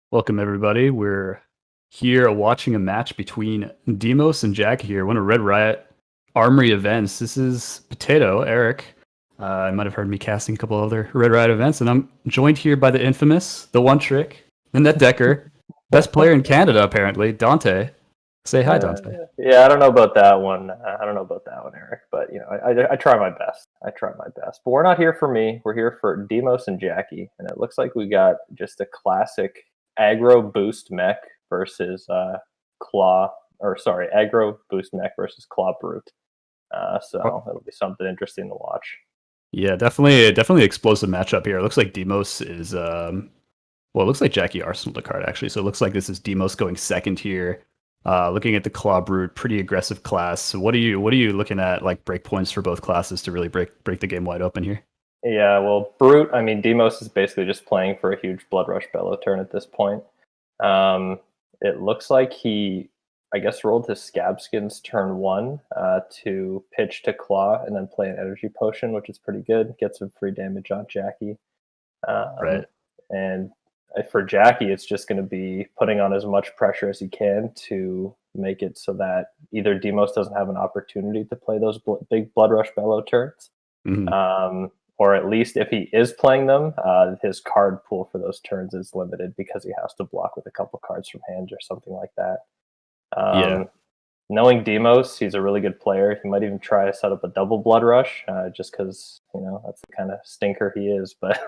Welcome, everybody. We're here watching a match between Demos and Jackie here, one of Red Riot Armory events. This is Potato, Eric. I might have heard me casting a couple other Red Riot events, and I'm joined here by the infamous, the one trick, the net decker, best player in Canada, apparently, Dante. Say hi, Dante. Yeah, I don't know about that one. I don't know about that one, Eric. But I try my best. I try my best. But we're not here for me. We're here for Demos and Jackie, and it looks like we got just a classic aggro boost mech versus aggro boost mech versus claw brute. So it'll be something interesting to watch. Yeah, definitely explosive matchup here. It looks like Demos is well, it looks like Jackie Arsenal the card actually. So it looks like this is Demos going second here. Looking at the Claw Brute, pretty aggressive class. So what are you looking at like break points for both classes to really break the game wide open here? Yeah, well, Brute, I mean, Demos is basically just playing for a huge Blood Rush Bellow turn at this point. It looks like he, I guess, rolled his Scab Skins turn 1 to pitch to Claw and then play an Energy Potion, which is pretty good. Get some free damage on Jackie. Right. And for Jackie, it's just going to be putting on as much pressure as he can to make it so that either Demos doesn't have an opportunity to play those big Blood Rush Bellow turns, or at least if he is playing them, his card pool for those turns is limited because he has to block with a couple cards from hand or something like that. Yeah. Knowing Demos, he's a really good player. He might even try to set up a double Blood Rush, just because that's the kind of stinker he is. But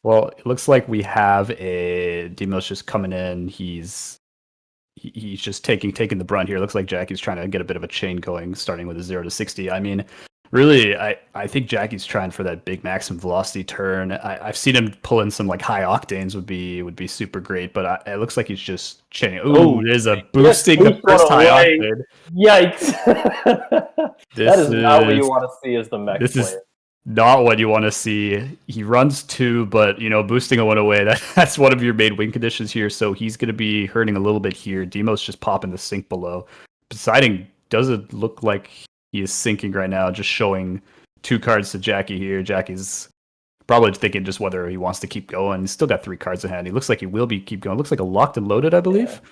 well, it looks like we have a Demos just coming in. He's just taking the brunt here. It looks like Jackie's trying to get a bit of a chain going, starting with a 0 to 60. I mean, really, I think Jackie's trying for that big maximum velocity turn. I've seen him pull in some like high octanes would be super great, but it looks like he's just chaining. Ooh, there's a boosting the first high octane. Yikes! That is not what you want to see as the mech player. Is not what you want to see. He runs 2, but boosting a 1 away, that's one of your main win conditions here. So he's going to be hurting a little bit here. Demos just popping the sink below. Deciding doesn't look like he is sinking right now, just showing 2 cards to Jackie here. Jackie's probably thinking just whether he wants to keep going. He's still got 3 cards in hand. He looks like he will be keep going. Looks like a locked and loaded, I believe. Yeah.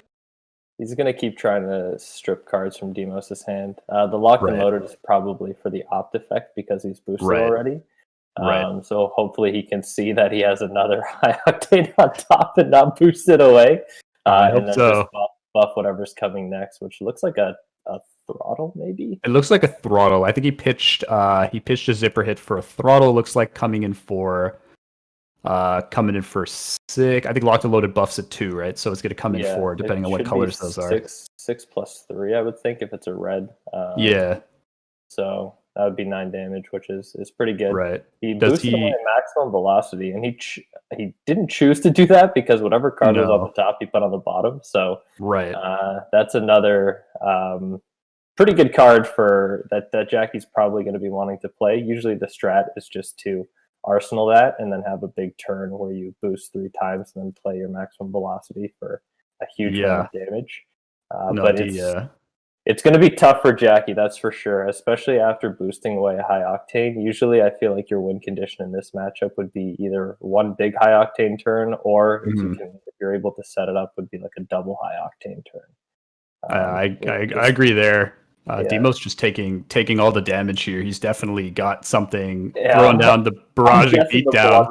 He's going to keep trying to strip cards from Demos' hand. The locked and loaded is probably for the opt effect because he's boosted already. So hopefully he can see that he has another high octane on top and not boost it away. And then just buff whatever's coming next, which looks like a throttle, maybe? It looks like a throttle. I think he pitched a zipper hit for a throttle. Looks like coming in for 6. I think locked and loaded buffs at 2, right? So it's going to come in 4, depending on what colors those are. 6 plus 3, I would think, if it's a red. Yeah. So that would be 9 damage, which is pretty good. Right. He boosted away maximum velocity, and he didn't choose to do that because whatever card was on the top, he put on the bottom. So that's another pretty good card for that Jackie's probably going to be wanting to play. Usually the strat is just to arsenal that and then have a big turn where you boost 3 times and then play your maximum velocity for a huge amount of damage. But it's going to be tough for Jackie, that's for sure, especially after boosting away a high octane. Usually I feel like your win condition in this matchup would be either one big high octane turn, or if you're able to set it up, would be like a double high octane turn. I agree there. Demos just taking all the damage here. He's definitely got something throwing down the barrage and beatdown.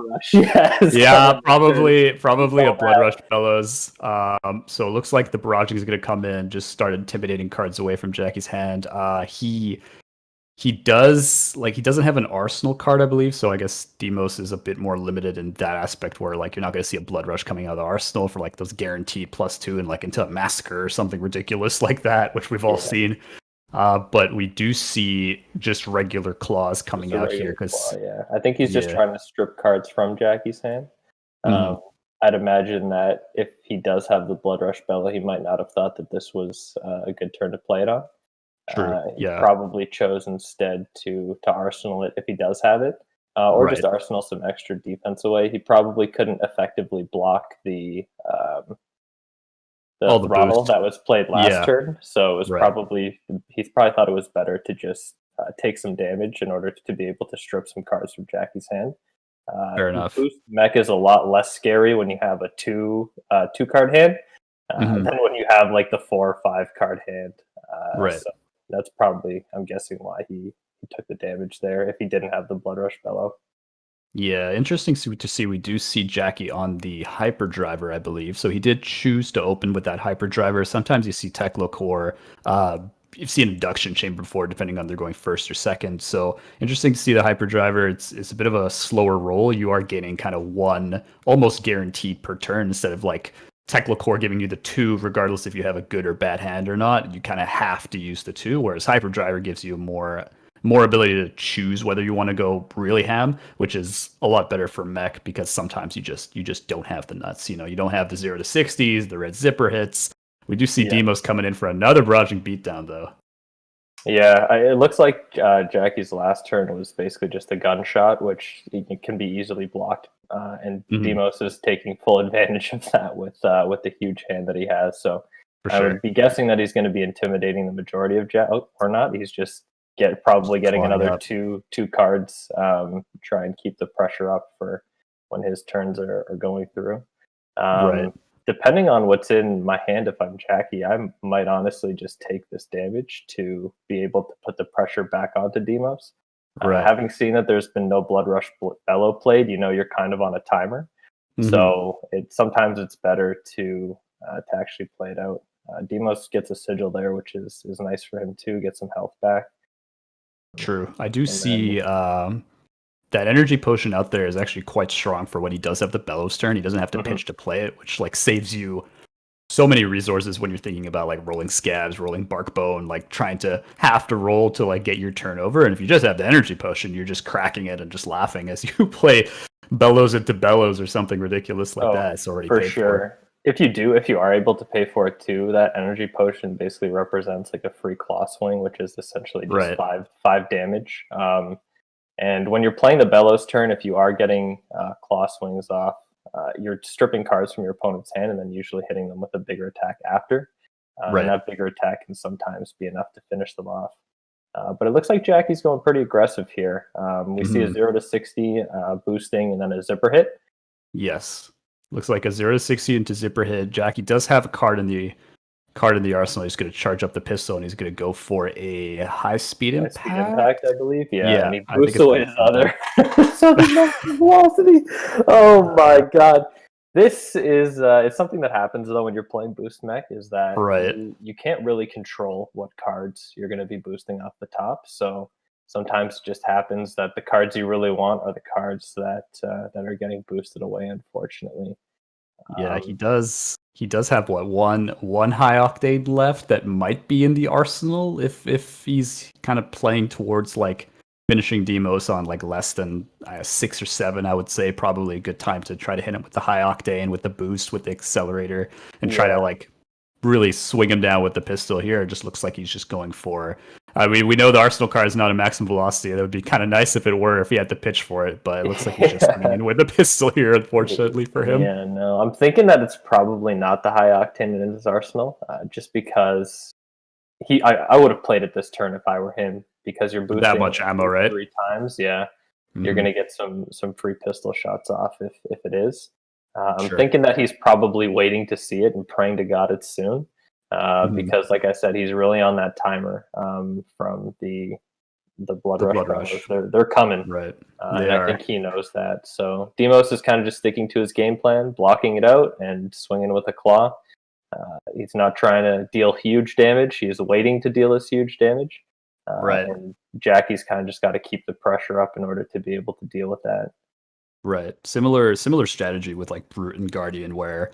Probably a Blood Rush Bellows. So it looks like the barraging is going to come in, just start intimidating cards away from Jackie's hand. He doesn't have an arsenal card, I believe. So I guess Demos is a bit more limited in that aspect, where like you're not going to see a Blood Rush coming out of the arsenal for like those guaranteed +2 and like into a massacre or something ridiculous like that, which we've all seen. But we do see just regular claws coming out here because I think he's just trying to strip cards from Jackie's hand. I'd imagine that if he does have the Blood Rush Bellow, he might not have thought that this was a good turn to play it on. He probably chose instead to arsenal it if he does have it, or just arsenal some extra defense away. He probably couldn't effectively block the throttle that was played last turn, so it was probably thought it was better to just take some damage in order to be able to strip some cards from Jackie's hand. Fair enough. Boost mech is a lot less scary when you have a two card hand than when you have like the 4 or 5 card hand. Right. So that's probably, I'm guessing, why he took the damage there if he didn't have the Blood Rush Bellow. Yeah, interesting to see. We do see Jackie on the hyperdriver, I believe. So he did choose to open with that hyperdriver. Sometimes you see Teklo Core. You've seen induction chamber before, depending on they're going first or second. So interesting to see the hyperdriver. It's a bit of a slower roll. You are getting kind of one almost guaranteed per turn instead of like Tekla Core giving you the 2, regardless if you have a good or bad hand or not. You kind of have to use the 2, whereas hyperdriver gives you more ability to choose whether you want to go really ham, which is a lot better for mech because sometimes you just don't have the nuts. You know, you don't have the 0 to 60s, the red zipper hits. We do see Demos coming in for another barraging beatdown though. Yeah, it looks like Jackie's last turn was basically just a gunshot, which can be easily blocked, and Demos is taking full advantage of that with the huge hand that he has. So I would be guessing that he's going to be intimidating the majority of Jack, or not. He's just probably getting another two cards, try and keep the pressure up for when his turns are going through. Right. Depending on what's in my hand, if I'm Jackie, I might honestly just take this damage to be able to put the pressure back onto Demos. Having seen that there's been no Blood Rush Bellow played, you know you're kind of on a timer. So sometimes it's better to actually play it out. Demos gets a sigil there, which is nice for him too, get some health back. True. I do see that energy potion out there is actually quite strong for when he does have the bellows turn. He doesn't have to pitch to play it, which like saves you so many resources when you're thinking about like rolling scabs, rolling bark bone, like trying to have to roll to like get your turn over. And if you just have the energy potion, you're just cracking it and just laughing as you play bellows into bellows or something ridiculous like that. It's already paid for. If you are able to pay for it too, that energy potion basically represents like a free claw swing, which is essentially just five damage. And when you're playing the bellows turn, if you are getting claw swings off, you're stripping cards from your opponent's hand and then usually hitting them with a bigger attack after. And that bigger attack can sometimes be enough to finish them off. But it looks like Jackie's going pretty aggressive here. We see a 0 to 60 boosting and then a zipper hit. Yes. Looks like a 0 to 60 into zipper hit. Jackie does have a card in the arsenal. He's going to charge up the pistol and he's going to go for a high speed impact. High speed impact, I believe. Yeah, and he boosts away his other. So velocity. Oh my god. This is it's something that happens though when you're playing boost mech, is that you can't really control what cards you're going to be boosting off the top. So sometimes it just happens that the cards you really want are the cards that are getting boosted away, unfortunately. Yeah, he does have one high octane left that might be in the arsenal if he's kind of playing towards like finishing Demos on like less than 6 or 7. I would say probably a good time to try to hit him with the high octane, with the boost, with the accelerator, and try to like really swing him down with the pistol here. It just looks like he's just going for. I mean, we know the Arsenal card is not a maximum velocity. That would be kind of nice if it were, if he had to pitch for it. But it looks like he's just swinging in with the pistol here, unfortunately for him. Yeah, no, I'm thinking that it's probably not the high octane in his arsenal, just because I would have played it this turn if I were him, because you're boosting that much ammo, right? 3 times. Yeah, you're going to get some free pistol shots off if it is. I'm thinking that he's probably waiting to see it and praying to God it's soon. Because, like I said, he's really on that timer from the Blood Rush. They're coming, right? And I think he knows that. So Demos is kind of just sticking to his game plan, blocking it out and swinging with a claw. He's not trying to deal huge damage. He's waiting to deal this huge damage. And Jackie's kind of just got to keep the pressure up in order to be able to deal with that. Right. Similar strategy with like Brute and Guardian, where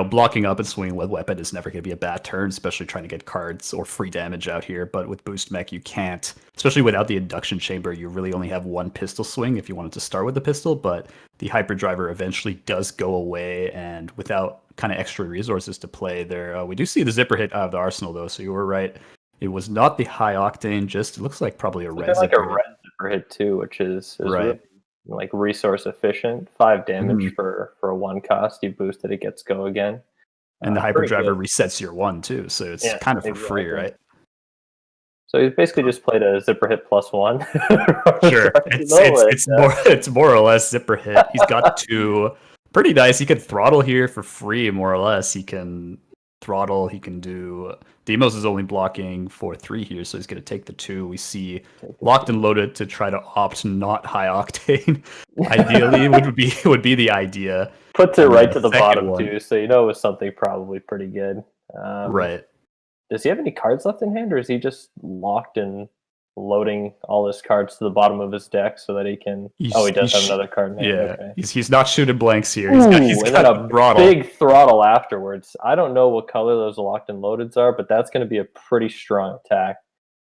blocking up and swinging with weapon is never going to be a bad turn, especially trying to get cards or free damage out here. But with boost mech, you can't, especially without the induction chamber. You really only have one pistol swing if you wanted to start with the pistol. But the hyperdriver eventually does go away, and without kind of extra resources to play there, we do see the zipper hit out of the arsenal though. So you were right. It was not the high octane. Just it looks like probably a red zipper hit too, which is right. Really, like resource efficient, 5 damage for a 1 cost. You boost it gets go again, and the hyperdriver resets your 1 too, so it's kind of for free, right? So he's basically just played a zipper hit +1. Sure, it's more or less zipper hit. He's got 2. Pretty nice. He could throttle here for free, more or less. He can throttle. He can do. Demos is only blocking for 3 here, so he's going to take the 2. We see locked and loaded to try to opt not high octane. Ideally, would be the idea. Puts it right to the bottom too, so you know it was something probably pretty good. Right. Does he have any cards left in hand, or is he just locked and loading all his cards to the bottom of his deck so that he can? He does have another card in hand. Yeah, okay. He's not shooting blanks here. He's got a throttle. Big throttle afterwards. I don't know what color those locked and loadeds are, but that's going to be a pretty strong attack.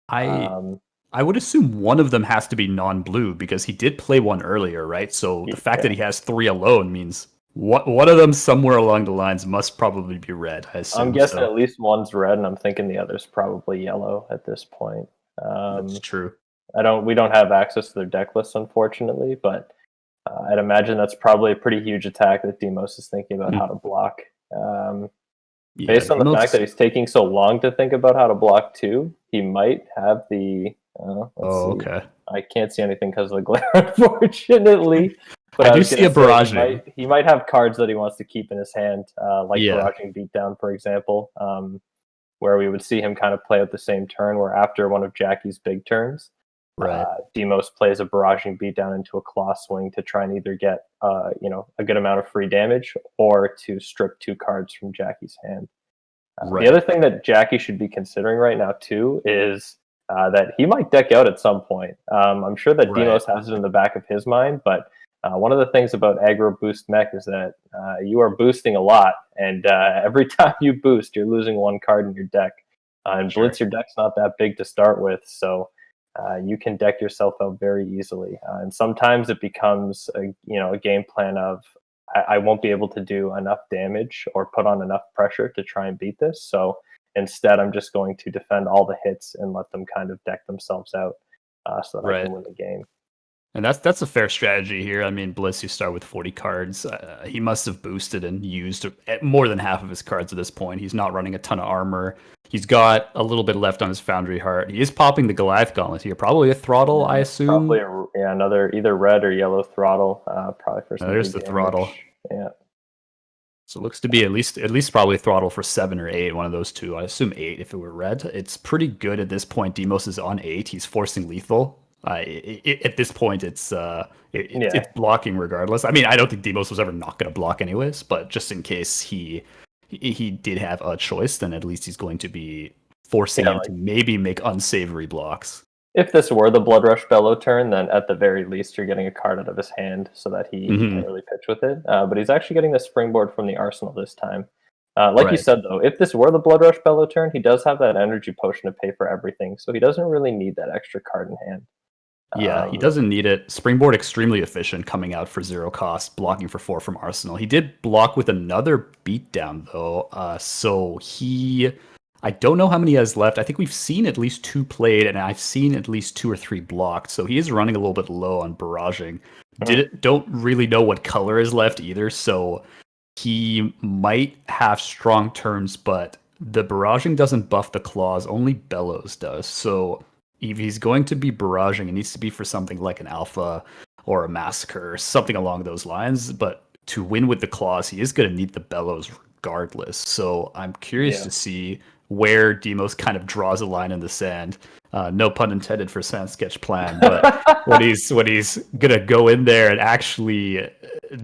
I would assume one of them has to be non-blue because he did play one earlier, right? So the fact that he has 3 alone means one of them somewhere along the lines must probably be red. I assume. I'm guessing at least one's red, and I'm thinking the other's probably yellow at this point. That's true. We don't have access to their deck list, unfortunately, but I'd imagine that's probably a pretty huge attack that Demos is thinking about how to block. Based on the fact that he's taking so long to think about how to block too, he might have the. Okay. I can't see anything because of the glare, unfortunately. But I do see a barraging. He might have cards that he wants to keep in his hand, like barraging beatdown, for example, where we would see him kind of play out the same turn, where after one of Jackie's big turns, Demos plays a barraging beatdown into a claw swing to try and either get a good amount of free damage or to strip 2 cards from Jackie's hand. The other thing that Jackie should be considering right now too is that he might deck out at some point. I'm sure that Demos has it in the back of his mind, but one of the things about aggro boost mech is that you are boosting a lot, and every time you boost, you're losing 1 card in your deck. And Blitz, your deck's not that big to start with, so you can deck yourself out very easily. And sometimes it becomes a game plan of I won't be able to do enough damage or put on enough pressure to try and beat this. So instead, I'm just going to defend all the hits and let them kind of deck themselves out so that I can win the game. And that's a fair strategy here. I mean, Bliss, you start with 40 cards. He must have boosted and used more than half of his cards at this point. He's not running a ton of armor. He's got a little bit left on his Foundry Heart. He is popping the Goliath Gauntlet here. Probably a throttle, I assume. Probably another either red or yellow throttle. Probably for some there's the damage. Throttle. Yeah. So it looks to be at least probably throttle for 7 or 8, one of those two. I assume 8 if it were red. It's pretty good at this point. Demos is on 8. He's forcing lethal. At this point, it's blocking regardless. I mean, I don't think Demos was ever not going to block anyways, but just in case he did have a choice, then at least he's going to be forcing him to maybe make unsavory blocks. If this were the Blood Rush Bellow turn, then at the very least you're getting a card out of his hand so that he can't really pitch with it. But he's actually getting the Springboard from the Arsenal this time. Like you said, though, if this were the Blood Rush Bellow turn, he does have that energy potion to pay for everything, so he doesn't really need that extra card in hand. Yeah, he doesn't need it. Springboard extremely efficient, coming out for 0 cost, blocking for 4 from Arsenal. He did block with another beatdown though, so I don't know how many he has left. I think we've seen at least 2 played, and I've seen at least 2 or 3 blocked. So he is running a little bit low on barraging. Don't really know what color is left either, so he might have strong turns, but the barraging doesn't buff the claws, only Bellows does. So if he's going to be barraging, it needs to be for something like an alpha or a massacre or something along those lines. But to win with the claws, he is going to need the Bellows regardless. So I'm curious to see where Demos kind of draws a line in the sand. No pun intended for Sand Sketch Plan, but when he's gonna go in there and actually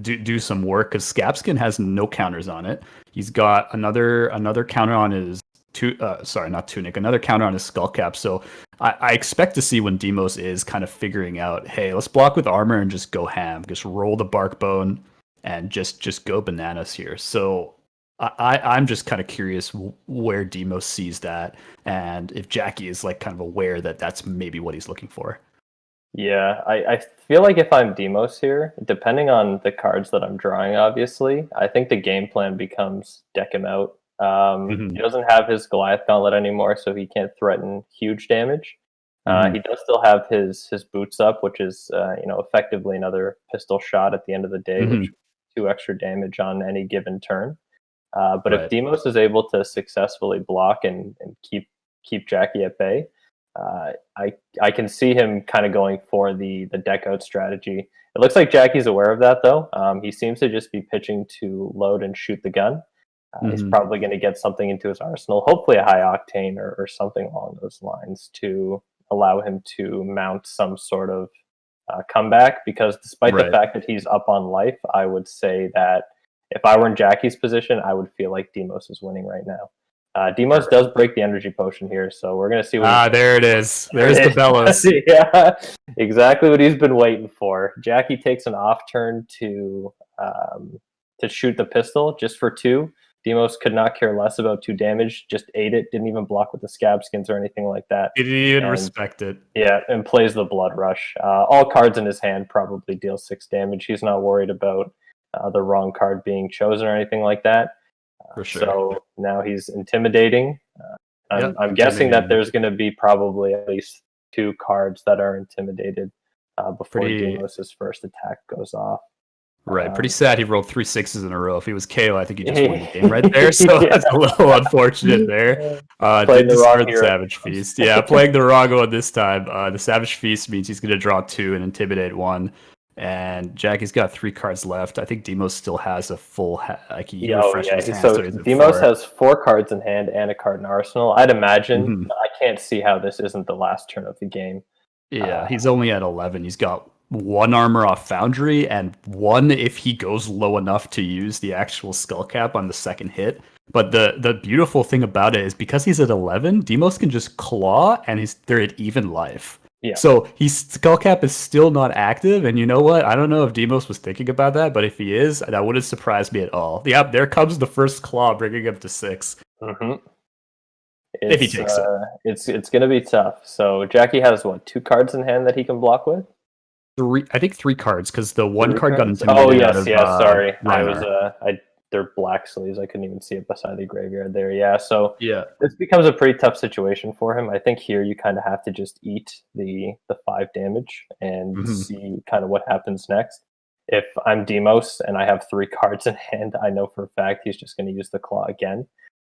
do some work, because Scabskin has no counters on it. He's got another counter on his another counter on his skull cap. So I expect to see when Demos is kind of figuring out, hey, let's block with armor and just go ham, just roll the bark bone and just go bananas here. So I'm just kind of curious where Demos sees that, and if Jackie is like kind of aware that that's maybe what he's looking for. Yeah, I feel like if I'm Demos here, depending on the cards that I'm drawing, obviously, I think the game plan becomes deck him out. He doesn't have his Goliath Gauntlet anymore, so he can't threaten huge damage. He does still have his boots up, which is effectively another pistol shot at the end of the day, which 2 extra damage on any given turn. But if Demos is able to successfully block and keep Jackie at bay, I can see him kind of going for the deck out strategy. It looks like Jackie's aware of that, though. He seems to just be pitching to load and shoot the gun. He's probably going to get something into his arsenal, hopefully a high octane or something along those lines to allow him to mount some sort of comeback. Because despite the fact that he's up on life, I would say that if I were in Jackie's position, I would feel like Demos is winning right now. Demos does break the energy potion here, so we're going to see what there it is. There's the bellows. Yeah, exactly what he's been waiting for. Jackie takes an off turn to shoot the pistol just for 2. Demos could not care less about 2 damage, just ate it, didn't even block with the scab skins or anything like that. He didn't even respect it. Yeah, and plays the Blood Rush. All cards in his hand probably deal 6 damage. He's not worried about the wrong card being chosen or anything like that. For sure. So now he's intimidating. I'm guessing that there's going to be probably at least 2 cards that are intimidated before Demos' first attack goes off. Right, pretty sad he rolled 3 6s in a row. If he was KO, I think he just won the game right there. So that's a little unfortunate there. Playing the wrong hero. Savage Feast. Yeah, playing the wrong one this time. The Savage Feast means he's going to draw 2 and intimidate 1. And Jackie's got 3 cards left. I think Demos still has a full his hand. So Demos has 4 cards in hand and a card in arsenal. I'd imagine. I can't see how this isn't the last turn of the game. Yeah, he's only at 11. He's got 1 armor off Foundry and 1 if he goes low enough to use the actual skull cap on the second hit. But the beautiful thing about it is because he's at 11, Demos can just claw and they're at even life. Yeah. So skull cap is still not active, and you know what? I don't know if Demos was thinking about that, but if he is, that wouldn't surprise me at all. Yeah, there comes the first claw, bringing him to 6. If he takes it, it's going to be tough. So Jackie has 2 cards in hand that he can block with. 3, I think 3 cards because the 1 card got intimidated. Oh yes, sorry. Rhinar. They're black sleeves. I couldn't even see it beside the graveyard there. Yeah, so this becomes a pretty tough situation for him. I think here you kind of have to just eat the 5 damage and see kind of what happens next. If I'm Demos and I have 3 cards in hand, I know for a fact he's just going to use the claw again.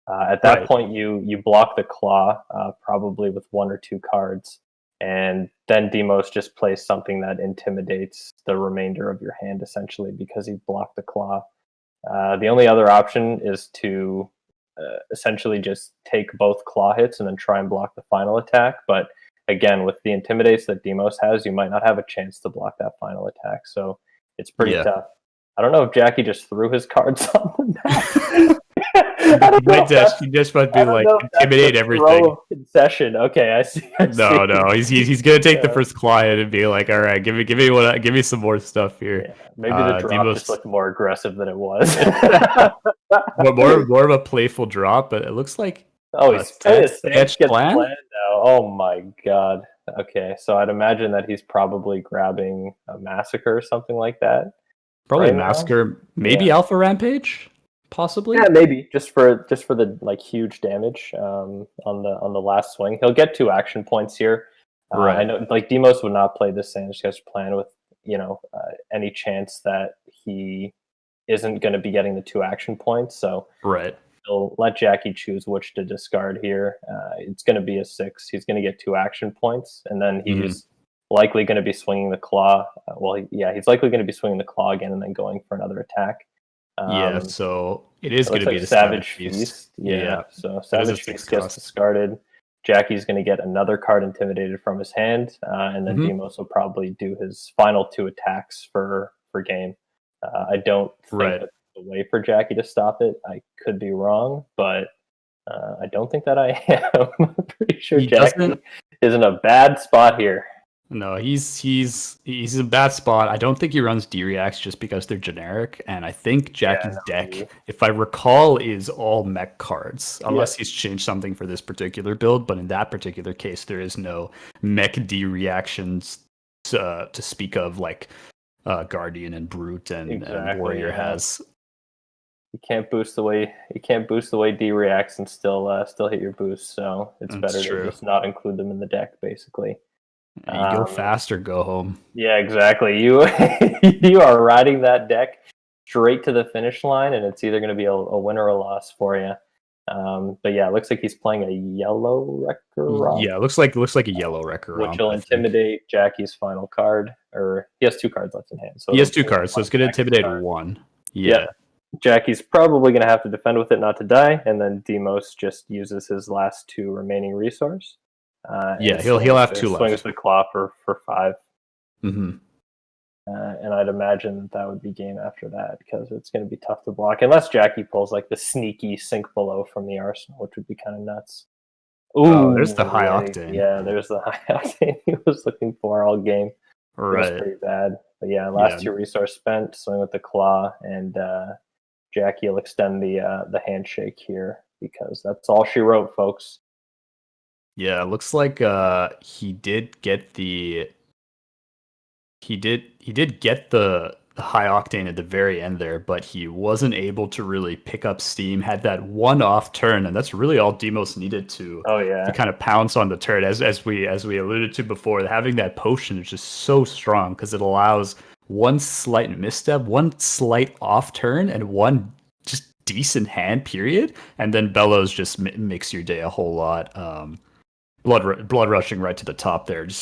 At that point, you block the claw probably with 1 or 2 cards, and then Demos just plays something that intimidates the remainder of your hand essentially because he blocked the claw. The only other option is to essentially just take both claw hits and then try and block the final attack. But again, with the intimidates that Demos has, you might not have a chance to block that final attack. So it's pretty tough. I don't know if Jackie just threw his cards on the map. He just might be like intimidate everything. Concession. Okay, I see. No. He's gonna take the first claw hit and be like, all right, give me some more stuff here. Yeah, maybe the drop just looked more aggressive than it was. more of a playful drop, but it looks like he's sketch plan now. Oh my god. Okay, so I'd imagine that he's probably grabbing a massacre or something like that. Probably right massacre, maybe Alpha Rampage. Possibly, yeah, maybe just for the huge damage on the last swing. He'll get 2 action points here. I know Demos would not play this same sketch plan with any chance that he isn't going to be getting the 2 action points. So he'll let Jackie choose which to discard here. It's going to be a 6. He's going to get 2 action points, and then he's likely going to be swinging the claw. He's likely going to be swinging the claw again and then going for another attack. So it is going to be the Savage Feast. So Savage Feast gets discarded. Jackie's going to get another card intimidated from his hand, and then Demos will probably do his final 2 attacks for game. I don't think that's the way for Jackie to stop it. I could be wrong, but I don't think that I am. I'm pretty sure Jackie is in a bad spot here. No, he's in a bad spot. I don't think he runs D-Reacts just because they're generic, and I think Jackie's deck, if I recall, is all mech cards, unless he's changed something for this particular build, but in that particular case, there is no mech D-Reactions to speak of like Guardian and Brute and Warrior has. You can't boost the way D reacts and still hit your boost, so it's better to just not include them in the deck, basically. You go fast or go home. Yeah, exactly. You are riding that deck straight to the finish line, and it's either going to be a win or a loss for you. But yeah, it looks like he's playing a yellow Wrecker, Yeah, it looks like a yellow Wrecker, which will intimidate Jackie's final card. Or he has 2 cards left in hand, so he has 2 cards, so it's going to intimidate 1. Yeah. Jackie's probably going to have to defend with it not to die, and then Dismosk just uses his last 2 remaining resource. Yeah, he'll have 2 left. Swings the claw for 5. Mm-hmm. And I'd imagine that would be game after that, because it's going to be tough to block unless Jackie pulls like the sneaky sink below from the arsenal, which would be kind of nuts. Ooh, there's the high octane. Yeah, there's the high octane he was looking for all game. Right. It was pretty bad. But yeah, last 2 resource spent, swing with the claw, and Jackie will extend the handshake here, because that's all she wrote, folks. Yeah, it looks like he did get the high octane at the very end there, but he wasn't able to really pick up steam. Had that one off turn, and that's really all Dismosk needed to kind of pounce on the turret. As we alluded to before, having that potion is just so strong because it allows one slight misstep, one slight off turn, and one just decent hand period, and then Bellows just makes your day a whole lot. Blood rushing right to the top there. Just